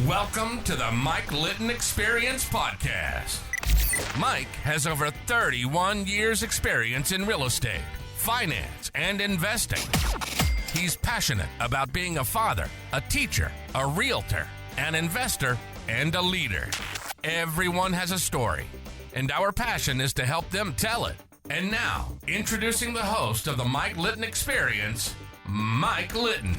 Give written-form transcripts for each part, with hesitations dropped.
Welcome to the Mike Litton Experience Podcast. Mike has over 31 years experience in real estate, finance, and investing. He's passionate about being a father, a teacher, a realtor, an investor, and a leader. Everyone has a story, and our passion is to help them tell it. And now, introducing the host of the Mike Litton Experience, Mike Litton.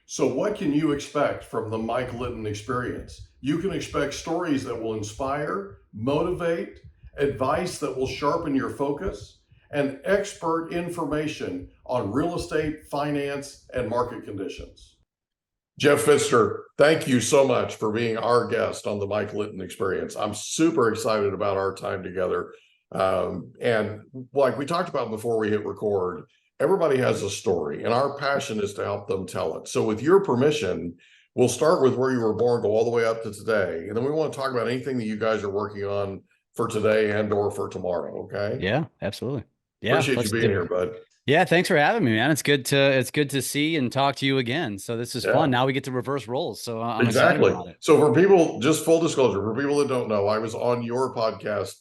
So what can you expect from the Mike Litton Experience? You can expect stories that will inspire, motivate, advice that will sharpen your focus, and expert information on real estate, finance, and market conditions. Jeff Pfitzer, thank you so much for being our guest on the Mike Litton Experience. I'm super excited about our time together. And like we talked about before we hit record, everybody has a story, and our passion is to help them tell it. So with your permission, we'll start with where you were born, go all the way up to today. And then we want to talk about anything that you guys are working on for today and or for tomorrow, okay? Yeah, absolutely. Yeah, Appreciate you being here, bud. Yeah, thanks for having me, man. It's good to see and talk to you again. So this is fun. Now we get to reverse roles. So I'm excited about it. So for people, just full disclosure, for people that don't know, I was on your podcast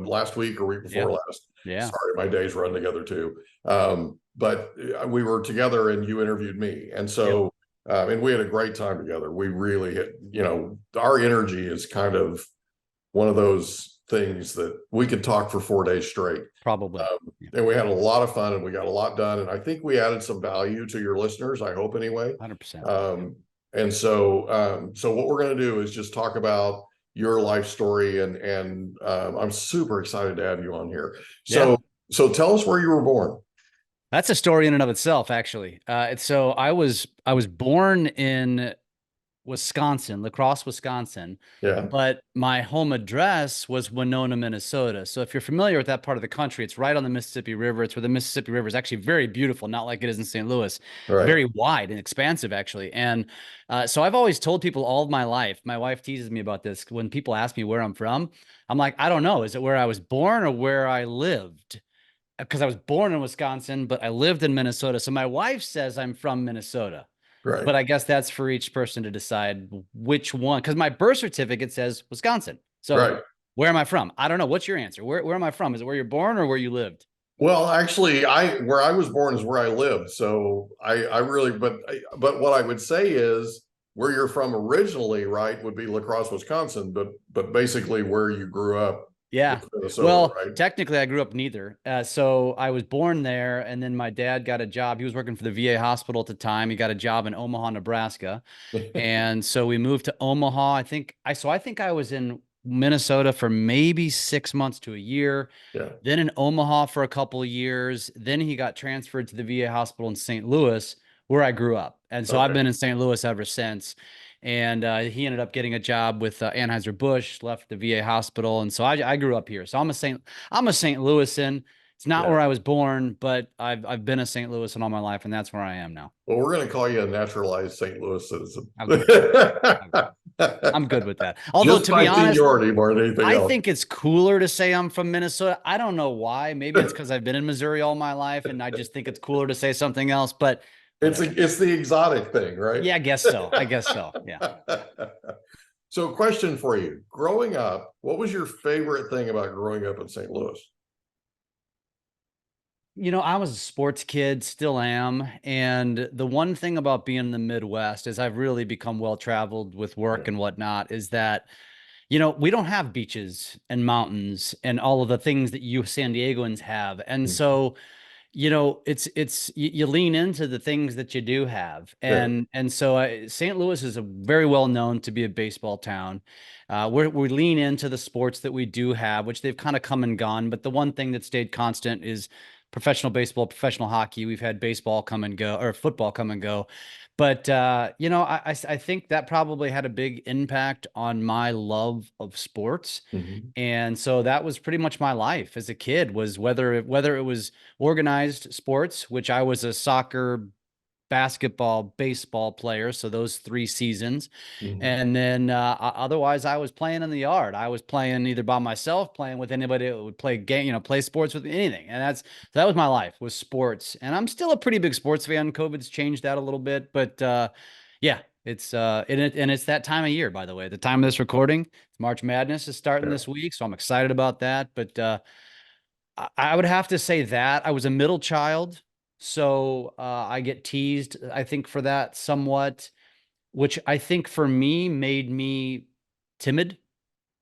last week or week before last. Yeah. Sorry, my days run together too. But we were together and you interviewed me. And so, and we had a great time together. We really hit, our energy is kind of one of those things that we could talk for 4 days straight. Probably. And we had a lot of fun and we got a lot done. And I think we added some value to your listeners, I hope anyway. 100%. And so what we're going to do is just talk about your life story. And I'm super excited to have you on here. So tell us where you were born. That's a story in and of itself, actually. So I was born in Wisconsin, Crosse Wisconsin. Yeah. But my home address was Winona, Minnesota. So if you're familiar with that part of the country, it's right on the Mississippi River. It's where the Mississippi River is actually very beautiful, not like it is in St. Louis. Right. Very wide and expansive, actually. And so I've always told people all of my life, my wife teases me about this. When people ask me where I'm from, I'm like, I don't know. Is it where I was born or where I lived? Because I was born in Wisconsin, but I lived in Minnesota. So my wife says I'm from Minnesota. Right. But I guess that's for each person to decide which one, because my birth certificate says Wisconsin. So where am I from? I don't know. What's your answer? Where am I from? Is it where you're born or where you lived? Well, actually, where I was born is where I lived. So I really, but what I would say is where you're from originally, right, would be La Crosse, Wisconsin, but basically where you grew up. Yeah. Well, technically I grew up neither. So I was born there, and then my dad got a job. He was working for the VA hospital at the time. He got a job in Omaha, Nebraska. And so we moved to Omaha. I think I was in Minnesota for maybe 6 months to a year. Yeah. Then in Omaha for a couple of years. Then he got transferred to the VA hospital in St. Louis, where I grew up. And so I've been in St. Louis ever since. And he ended up getting a job with Anheuser-Busch, left the VA hospital. And so I grew up here. So I'm a St. Louisan. It's not where I was born, but I've been a St. Louisan all my life, and that's where I am now. Well, we're going to call you a naturalized St. Louis citizen. I'm good with that. Although, to be honest, more than anything else. I think it's cooler to say I'm from Minnesota. I don't know why. Maybe it's because I've been in Missouri all my life, and I just think it's cooler to say something else. But it's the exotic thing, right? Yeah, I guess so. Yeah. So question for you. Growing up, what was your favorite thing about growing up in St. Louis? I was a sports kid, still am. And the one thing about being in the Midwest is I've really become well-traveled with work and whatnot, is that, we don't have beaches and mountains and all of the things that you San Diegans have. And so it's you lean into the things that you do have. And so St. Louis is very well known to be a baseball town. We lean into the sports that we do have, which they've kind of come and gone. But the one thing that stayed constant is professional baseball, professional hockey. We've had baseball come and go, or football come and go. But, I think that probably had a big impact on my love of sports. And so that was pretty much my life as a kid, was whether it was organized sports, which I was a soccer basketball, baseball player. So those 3 seasons. Mhm. And then otherwise I was playing in the yard. I was playing either by myself, playing with anybody that would play game, play sports with anything. And that was my life, was sports. And I'm still a pretty big sports fan. COVID's changed that a little bit, but yeah, it's and it's that time of year, by the way. At the time of this recording, March Madness is starting this week, so I'm excited about that. But I would have to say that I was a middle child, so I get teased, I think, for that somewhat, which I think for me made me timid.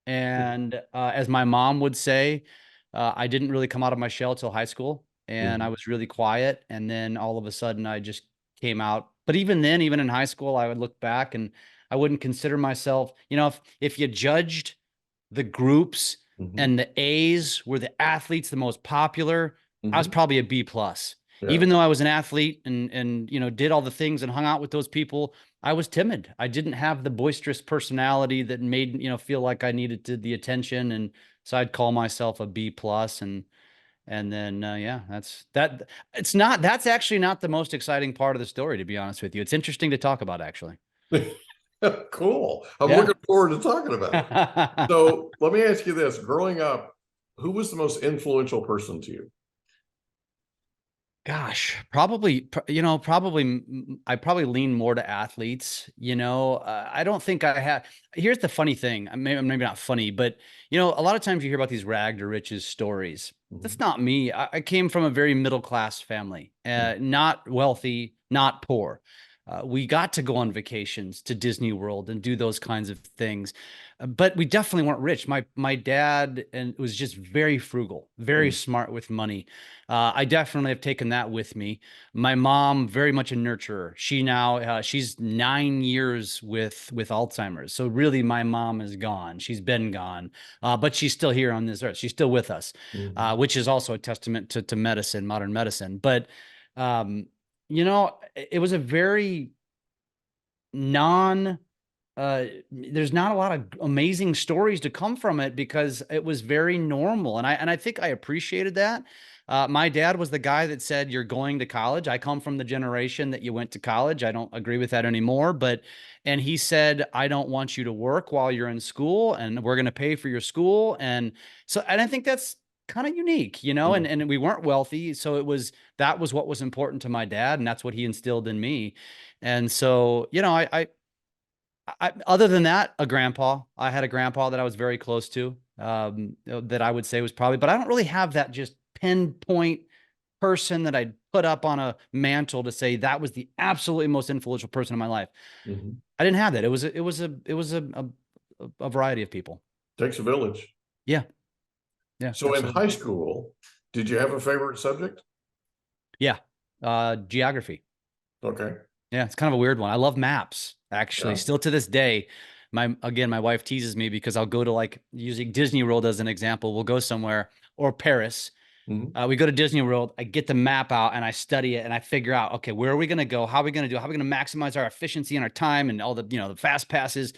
And as my mom would say, I didn't really come out of my shell till high school, and I Mhm. was really quiet. And then all of a sudden, I just came out. But even then, even in high school, I would look back and I wouldn't consider myself, if you judged the groups Mhm. and the A's were the athletes, the most popular, I was Mhm. probably a B plus. Yeah. Even though I was an athlete and did all the things and hung out with those people, I was timid. I didn't have the boisterous personality that made feel like I needed the attention, and so I'd call myself a B plus. And then yeah, that's actually not the most exciting part of the story, to be honest with you. It's interesting to talk about, actually. Cool. I'm Yeah. looking forward to talking about it. So let me ask you this. Growing up, who was the most influential person to you? Gosh, probably, I probably lean more to athletes. I don't think I have. Here's the funny thing. Maybe not funny, but a lot of times you hear about these rag to riches stories. That's Mhm. not me. I came from a very middle class family, not wealthy, not poor. We got to go on vacations to Disney World and do those kinds of things, but we definitely weren't rich. My dad was just very frugal, very Mhm. smart with money. I definitely have taken that with me. My mom, very much a nurturer. She's 9 years with Alzheimer's. So really, my mom is gone. She's been gone, but she's still here on this earth. She's still with us, Mhm. which is also a testament to medicine, modern medicine. But it was a very non there's not a lot of amazing stories to come from it because it was very normal. And I think I appreciated that. My dad was the guy that said, "You're going to college." I come from the generation that you went to college. I don't agree with that anymore, and he said, "I don't want you to work while you're in school, and we're going to pay for your school." And I think that's kind of unique, Mhm. and we weren't wealthy. So that was what was important to my dad. And that's what he instilled in me. And so, other than that, a grandpa. I had a grandpa that I was very close to, that I would say was probably, but I don't really have that just pinpoint person that I'd put up on a mantle to say that was the absolutely most influential person in my life. Mhm. I didn't have that. It was a variety of people. Takes a village. Yeah, yeah, So in absolutely. high school, did you have a favorite subject? Yeah, geography. Okay. Yeah, it's kind of a weird one. I love maps, actually. Yeah. Still to this day, my wife teases me because I'll go to, like, using Disney World as an example. We'll go somewhere, or Paris. Mhm. We go to Disney World. I get the map out and I study it and I figure out, okay, where are we going to go? How are we going to do? How are we going to maximize our efficiency and our time and all the fast passes?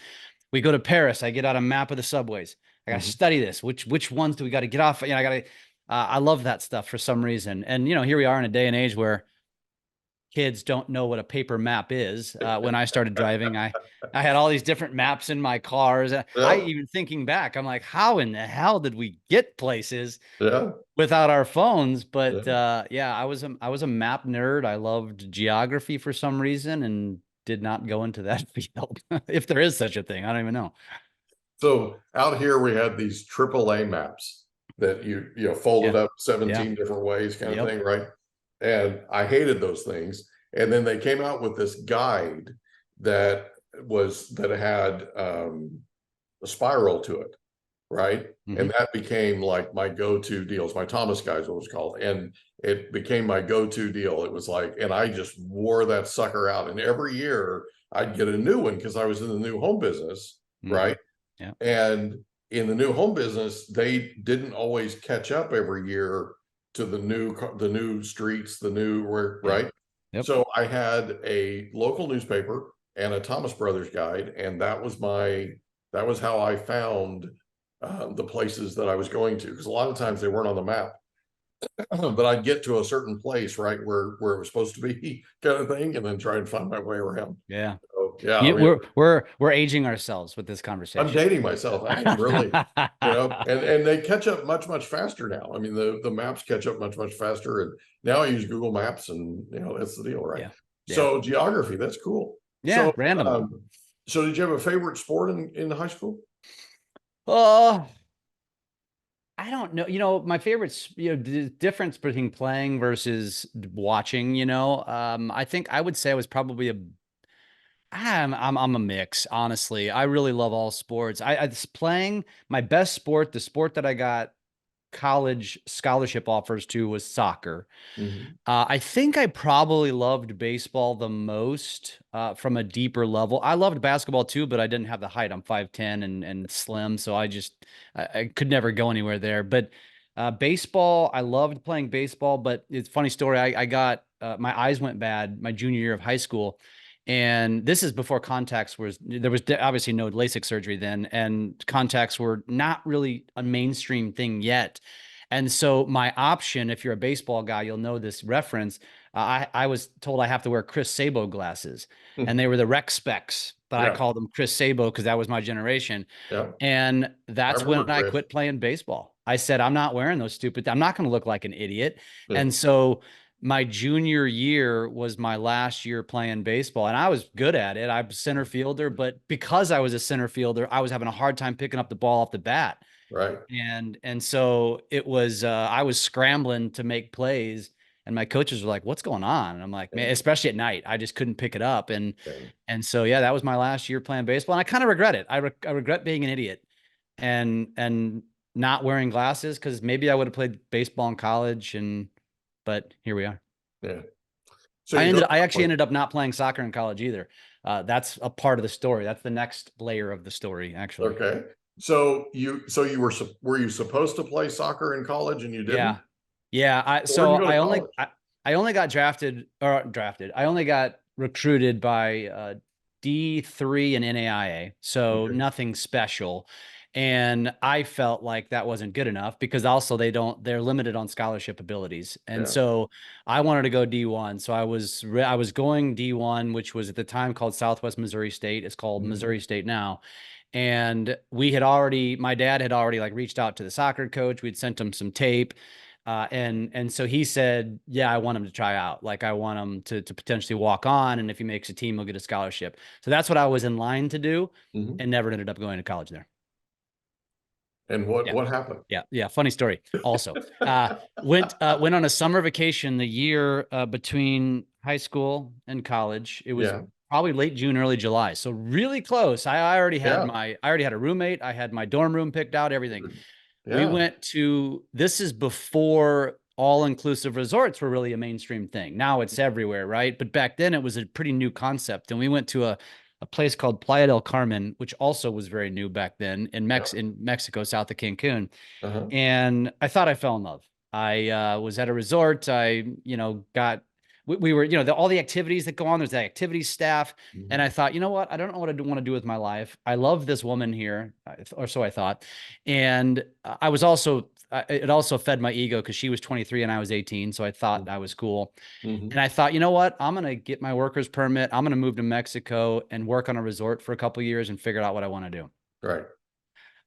We go to Paris. I get out a map of the subways. I got to Mhm. study this. Which ones do we got to get off? I got to. I love that stuff for some reason. And here we are in a day and age where kids don't know what a paper map is. When I started driving, I had all these different maps in my cars. I Yeah. even, thinking back, I'm like, how in the hell did we get places Yeah. without our phones? But Yeah. yeah, I was a map nerd. I loved geography for some reason and did not go into that field, if there is such a thing. I don't even know. So out here we had these AAA maps that you folded Yeah. up Yeah. 17 different ways kind of Yep. thing, right? And I hated those things. And then they came out with this guide that had a spiral to it, right? And Hmm. that became like my go-to deals. My Thomas guide is what it was called. And it became my go-to deal. It was like, and I just wore that sucker out. And every year I'd get a new one because I was in the new home business, Hmm. right? Yeah. And in the new home business, they didn't always catch up every year to the new streets, the new Yep. right. Yep. So I had a local newspaper and a Thomas Brothers guide, and that was how I found the places that I was going to, because a lot of times they weren't on the map. but I'd get to a certain place, right, where it was supposed to be kind of thing, and then try and find my way around. Yeah. So, yeah, I You, mean, we're aging ourselves with this I'm conversation. dating myself. I am really, and they catch up much faster now. I mean, the maps catch up much faster, and now I use Google Maps, and that's the deal, right? Yeah. Yeah. So geography, that's cool. Yeah. So, Random. so did you have a favorite sport in high school? Oh, I don't know. My favorites, the difference between playing versus watching, I think I would say I was probably I'm a mix, honestly. I really love all sports. Playing my best sport, the sport that I got college scholarship offers to was soccer. Mhm. I think I probably loved baseball the most from a deeper level. I loved basketball too, but I didn't have the height. I'm 5'10" and slim, so I could never go anywhere there. But baseball, I loved playing baseball. But it's a funny story. I got my eyes went bad my junior year of high school. And this is before there was obviously no LASIK surgery then, and contacts were not really a mainstream thing yet. And so my option, if you're a baseball guy, you'll know this reference. I was told I have to wear Chris Sabo glasses, and they were the rec specs, but I Yeah, called them Chris Sabo because that was my generation. yeah. And I that's remember when I Chris. quit playing baseball. I said, I'm not wearing those I'm not going to look like an idiot. Yeah, And so my junior year was my last year playing baseball, and I was good at it. I was center fielder, but because I was a center fielder, I was having a hard time picking up the ball off the bat. right. And so it was I was scrambling to make plays, and my coaches were like, "What's going on?" And I'm like, "Man," Yeah, especially at night, I just couldn't pick it up. And yeah. and so yeah, that was my last year playing baseball, and I kind of regret it. I regret being an idiot and not wearing glasses, because maybe I would have played baseball in college, but here we are. Yeah. So you go to I actually college. ended up not playing soccer in college either. That's a part of the story. That's the next layer of the story, actually. Okay. Were you supposed to play soccer in college and you didn't? Yeah. Yeah. Where'd you go to college? I only got drafted. I only got recruited by D3 and NAIA. So Okay. nothing special. And I felt like that wasn't good enough, because also they're limited on scholarship abilities. And Yeah. so I wanted to go D1. So I was going D1, which was at the time called Southwest Missouri State. It's called Mhm. Missouri State now. And my dad had already like reached out to the soccer coach. We'd sent him some tape. And so he said, yeah, I want him to try out. Like, I want him to potentially walk on. And if he makes a team, he'll get a scholarship. So that's what I was in line to do, Mhm. and never ended up going to college there. And Yeah. what happened? Yeah. Yeah. Funny story. Also, went on a summer vacation the year between high school and college. It was Yeah. probably late June, early July. So really close. Yeah. I already had a roommate. I had my dorm room picked out, everything. Yeah. This is before all-inclusive resorts were really a mainstream thing. Now it's everywhere, right? But back then it was a pretty new concept. And we went to a place called Playa del Carmen, which also was very new back then Yeah. in Mexico, south of Cancun. Uh-huh. And I thought I fell in love. I was at a resort. We were, all the activities that go on, there's the activities staff. And Mhm. I thought, you know what? I don't know what I want to do with my life. I love this woman here, or so I thought. And it also fed my ego, because she was 23 and I was 18. So I thought I was cool. Mhm. And I thought, you know what? I'm going to get my worker's permit. I'm going to move to Mexico and work on a resort for a couple of years and figure out what I want to do. Right.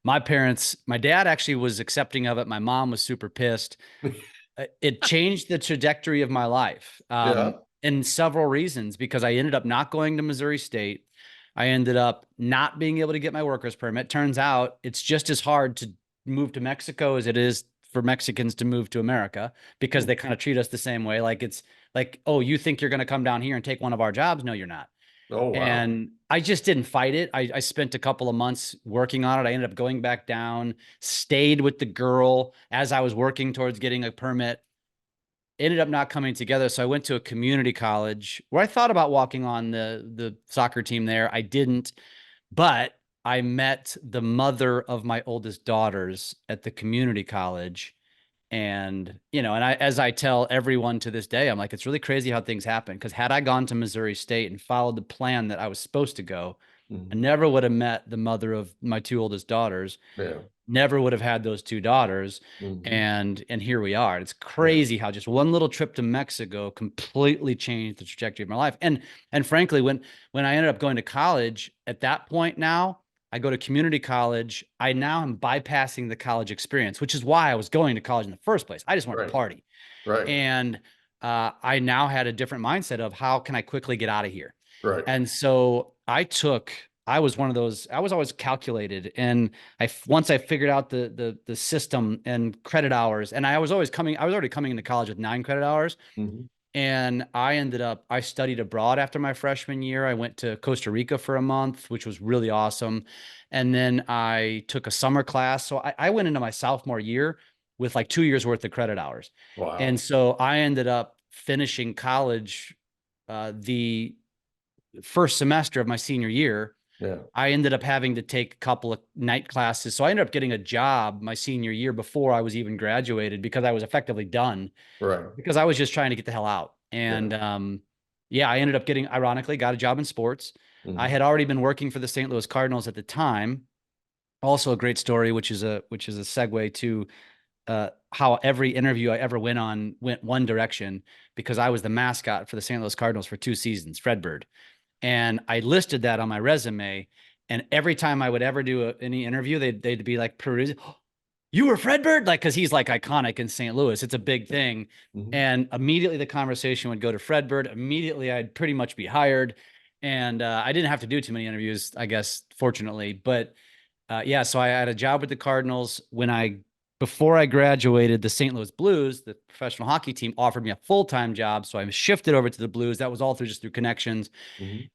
My dad actually was accepting of it. My mom was super pissed. It changed the trajectory of my life, Yeah. in several reasons, because I ended up not going to Missouri State. I ended up not being able to get my worker's permit. Turns out it's just as hard to move to Mexico as it is for Mexicans to move to America, because Hmm. they kind of treat us the same way. Like, it's like, oh, you think you're going to come down here and take one of our jobs? No, you're not. Oh, wow. And I just didn't fight it. I spent a couple of months working on it. I ended up going back down, stayed with the girl as I was working towards getting a permit. Ended up not coming together. So I went to a community college where I thought about walking on the soccer team there. I didn't, but I met the mother of my oldest daughters at the community college. And, as I tell everyone to this day, I'm like, it's really crazy how things happen. Because had I gone to Missouri State and followed the plan that I was supposed to go, I never would have met the mother of my two oldest daughters. Yeah. Never would have had those two daughters. And here we are. It's crazy how just one little trip to Mexico completely changed the trajectory of my life. And frankly, when I ended up going to college, at that point now, I go to community college. I now am bypassing the college experience, which is why I was going to college in the first place. I just wanted to party. Right. And I now had a different mindset of how can I quickly get out of here? Right. And so I was one of those, I was always calculated. And once I figured out the system and credit hours, and I was already coming into college with 9 credit hours. And I studied abroad after my freshman year. I went to Costa Rica for a month, which was really awesome. And then I took a summer class. So I went into my sophomore year with like 2 years worth of credit hours. Wow. And so I ended up finishing college the first semester of my senior year. Yeah. I ended up having to take a couple of night classes. So I ended up getting a job my senior year before I was even graduated because I was effectively done. Right. Because I was just trying to get the hell out. And I ended up ironically, got a job in sports. I had already been working for the St. Louis Cardinals at the time. Also a great story, which is a segue to how every interview I ever went one direction, because I was the mascot for the St. Louis Cardinals for 2 seasons, Fredbird. And I listed that on my resume. And every time I would ever do any interview, they'd be like, perusing, oh, you were Fredbird? Like, cause he's like iconic in St. Louis. It's a big thing. And immediately the conversation would go to Fredbird. Immediately I'd pretty much be hired. And I didn't have to do too many interviews, I guess, fortunately. But so I had a job with the Cardinals. Before I graduated, the St. Louis Blues, the professional hockey team, offered me a full-time job. So I shifted over to the Blues. That was all through connections.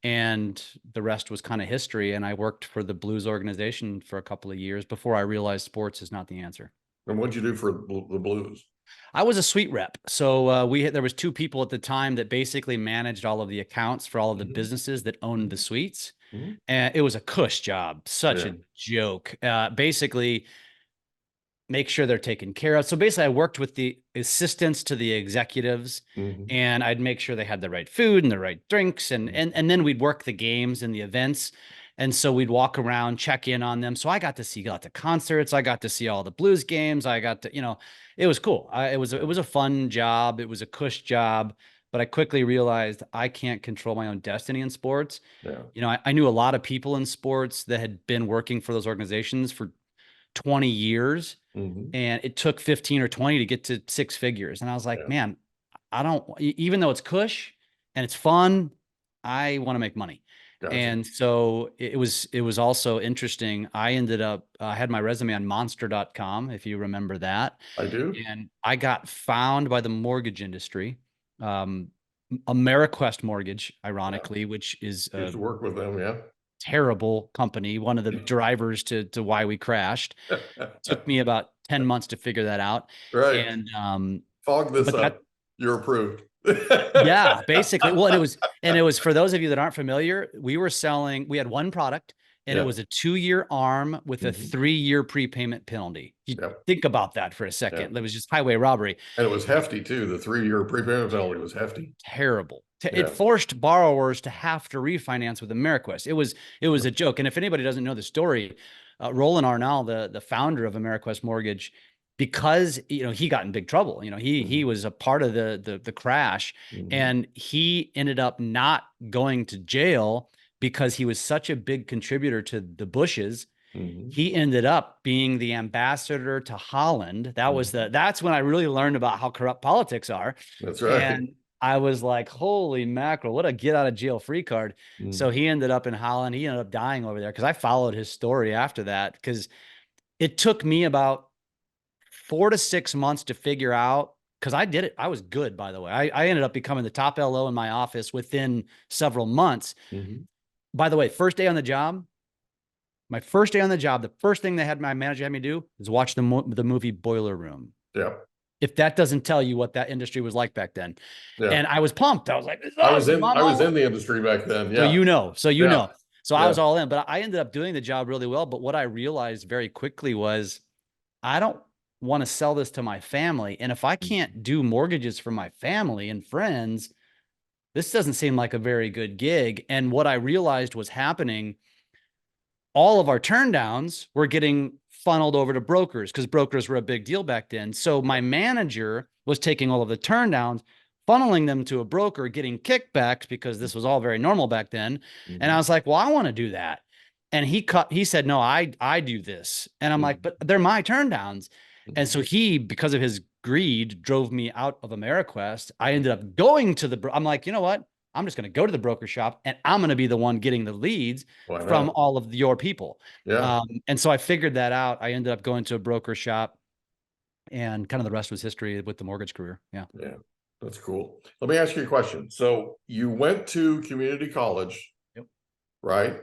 And the rest was kind of history. And I worked for the Blues organization for a couple of years before I realized sports is not the answer. And what'd you do for the Blues? I was a suite rep. So there was 2 people at the time that basically managed all of the accounts for all of the businesses that owned the suites. And it was a cush job, such a joke. Basically, make sure they're taken care of. So basically I worked with the assistants to the executives, and I'd make sure they had the right food and the right drinks. And then we'd work the games and the events. And so we'd walk around, check in on them. So I got to see lots of concerts. I got to see all the Blues games. I got to, it was cool. It was a fun job. It was a cush job, but I quickly realized I can't control my own destiny in sports. I knew a lot of people in sports that had been working for those organizations for 20 years. And it took 15 or 20 to get to 6 figures. And I was like, man, I don't, even though it's cush and it's fun, I want to make money. Gotcha. And so it was also interesting. I ended up, I had my resume on monster.com, if you remember that. I do. And I got found by the mortgage industry, AmeriQuest Mortgage, ironically, which is used to work with them. Terrible company, one of the drivers to why we crashed. Took me about 10 months to figure that out. Right. And fog this up. You're approved. Yeah, basically. Well, it was for those of you that aren't familiar, we had one product, and it was a 2-year arm with a 3-year prepayment penalty. Think about that for a second. It was just highway robbery. And it was hefty too. The 3-year prepayment penalty was hefty. Terrible. It forced borrowers to have to refinance with AmeriQuest. It was a joke. And if anybody doesn't know the story, Roland Arnall, the founder of AmeriQuest Mortgage, because he got in big trouble. He was a part of the crash, and he ended up not going to jail because he was such a big contributor to the Bushes. He ended up being the ambassador to Holland. That's when I really learned about how corrupt politics are. That's right. And I was like, holy mackerel, what a get out of jail free card. So he ended up in Holland. He ended up dying over there because I followed his story after that, because it took me about 4 to 6 months to figure out, because I did it. I was good, by the way. I ended up becoming the top LO in my office within several months. By the way, first day on the job, the first thing my manager had me do is watch the movie Boiler Room. Yeah. If that doesn't tell you what that industry was like back then. And I was pumped. I was like, I was in the industry back then. Yeah. So you know. So I was all in, but I ended up doing the job really well. But what I realized very quickly was, I don't want to sell this to my family. And if I can't do mortgages for my family and friends, this doesn't seem like a very good gig. And what I realized was happening all of our turn downs were getting funneled over to brokers because brokers were a big deal back then. So my manager was taking all of the turn downs, funneling them to a broker, getting kickbacks because this was all very normal back then. Mm-hmm. And I was like, well, I want to do that. And he said, no, I do this. And I'm like, but they're my turn downs. And so he, because of his greed, drove me out of AmeriQuest. I ended up going to I'm like, you know what? I'm just going to go to the broker shop and I'm going to be the one getting the leads from all of your people. Yeah. And so I figured that out. I ended up going to a broker shop, and kind of the rest was history with the mortgage career. Yeah. Yeah. That's cool. Let me ask you a question. So you went to community college, Yep. right?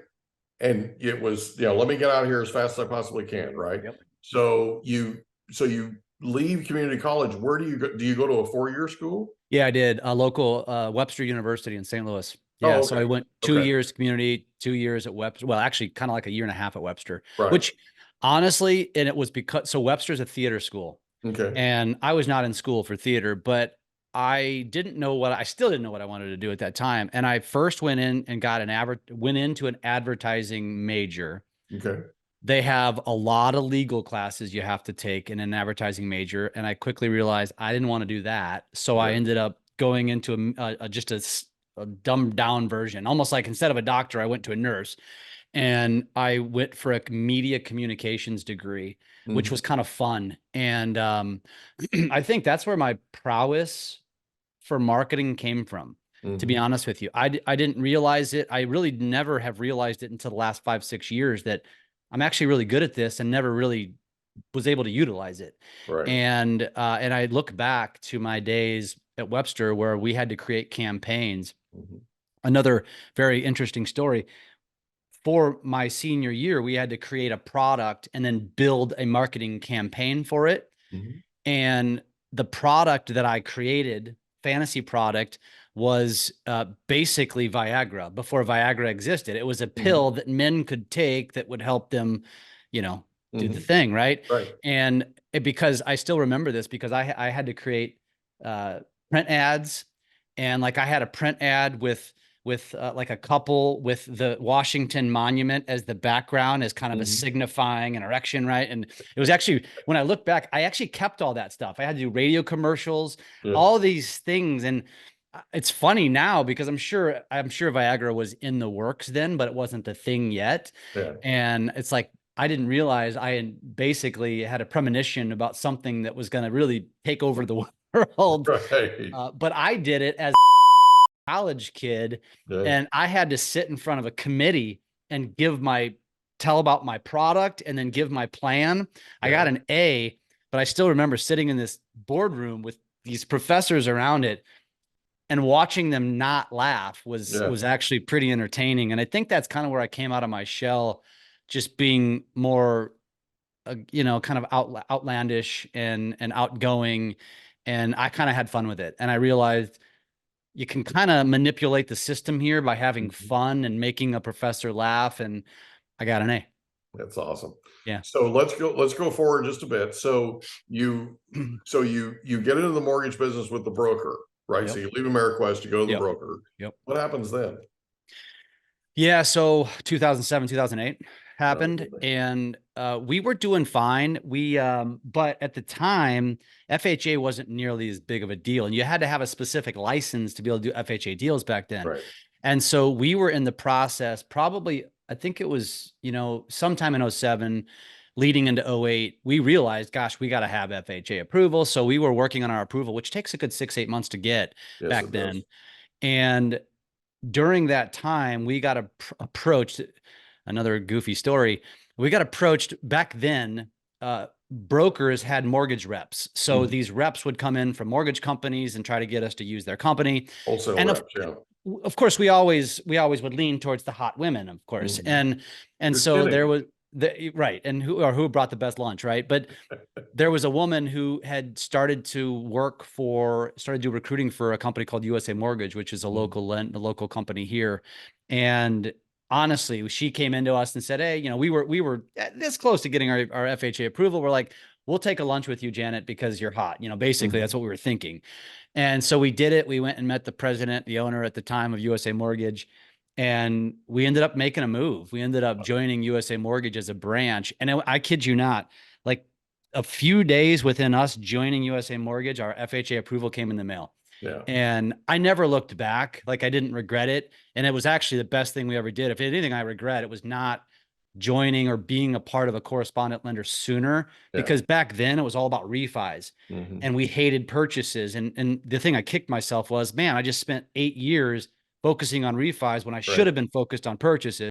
And it was, let me get out of here as fast as I possibly can, right? Yep. So you leave community college. Where do you go? Do you go to a 4-year school? Yeah, I did a local Webster University in St. Louis. Yeah. Oh, okay. So I went 2 years community, 2 years at Webster. Well, actually kind of like a year and a half at Webster, Right. which honestly, and it was because, so Webster's a theater school. Okay. And I was not in school for theater, but I still didn't know what I wanted to do at that time. And I first went in and went into an advertising major. Okay. They have a lot of legal classes you have to take in an advertising major. And I quickly realized I didn't want to do that. So I ended up going into just a dumbed down version, almost like instead of a doctor, I went to a nurse. And I went for a media communications degree, which was kind of fun. And I think that's where my prowess for marketing came from, to be honest with you. I didn't realize it. I really never have realized it until the last 5-6 years that I'm actually really good at this and never really was able to utilize it. Right. And I look back to my days at Webster where we had to create campaigns. Another very interesting story. For my senior year, we had to create a product and then build a marketing campaign for it. And the product that I created, fantasy product, was basically Viagra before Viagra existed. It was a pill that men could take that would help them, do the thing. Right. Right. And because I still remember this, because I had to create print ads, and like I had a print ad with like a couple with the Washington Monument as the background, as kind of a signifying an erection, right? And it was actually, when I look back, I actually kept all that stuff. I had to do radio commercials, all these things. And it's funny now because I'm sure Viagra was in the works then, but it wasn't the thing yet. Yeah. And it's like, I didn't realize I had basically had a premonition about something that was going to really take over the world. Right. But I did it as college kid, and I had to sit in front of a committee and tell about my product and then give my plan. I got an A, but I still remember sitting in this boardroom with these professors around it and watching them not laugh was actually pretty entertaining. And I think that's kind of where I came out of my shell, just being more, kind of outlandish and outgoing. And I kind of had fun with it. And I realized you can kind of manipulate the system here by having fun and making a professor laugh. And I got an A. That's awesome. Yeah. So let's go forward just a bit. So you get into the mortgage business with the broker, right? So you leave AmeriQuest, you go to the broker. What happens then? Yeah. So 2007, 2008 happened, and we were doing fine. But at the time, FHA wasn't nearly as big of a deal, and you had to have a specific license to be able to do FHA deals back then. Right. And so we were in the process, probably, I think it was, sometime in 2007, leading into 2008, we realized, gosh, we got to have FHA approval. So we were working on our approval, which takes a good 6-8 months to get back then. And during that time, we got approached. Another goofy story. We got approached back then. Brokers had mortgage reps. So these reps would come in from mortgage companies and try to get us to use their company. Also, and reps, of course, we always would lean towards the hot women, of course. And so kidding. There was right. And who brought the best lunch, right? But there was a woman who had started to do recruiting for a company called USA Mortgage, which is a local company here. And honestly, she came into us and said, hey, we were this close to getting our FHA approval. We're like, we'll take a lunch with you, Janet, because you're hot. Basically that's what we were thinking. And so we did it. We went and met the president, the owner at the time of USA Mortgage. And we ended up making a move. We ended up joining USA Mortgage as a branch. And I kid you not, like a few days within us joining USA Mortgage, our FHA approval came in the mail. Yeah. And I never looked back. Like I didn't regret it. And it was actually the best thing we ever did. If anything, I regret it was not joining or being a part of a correspondent lender sooner, because back then it was all about refis and we hated purchases. And the thing I kicked myself was, man, I just spent 8 years focusing on refis when I should have been focused on purchases.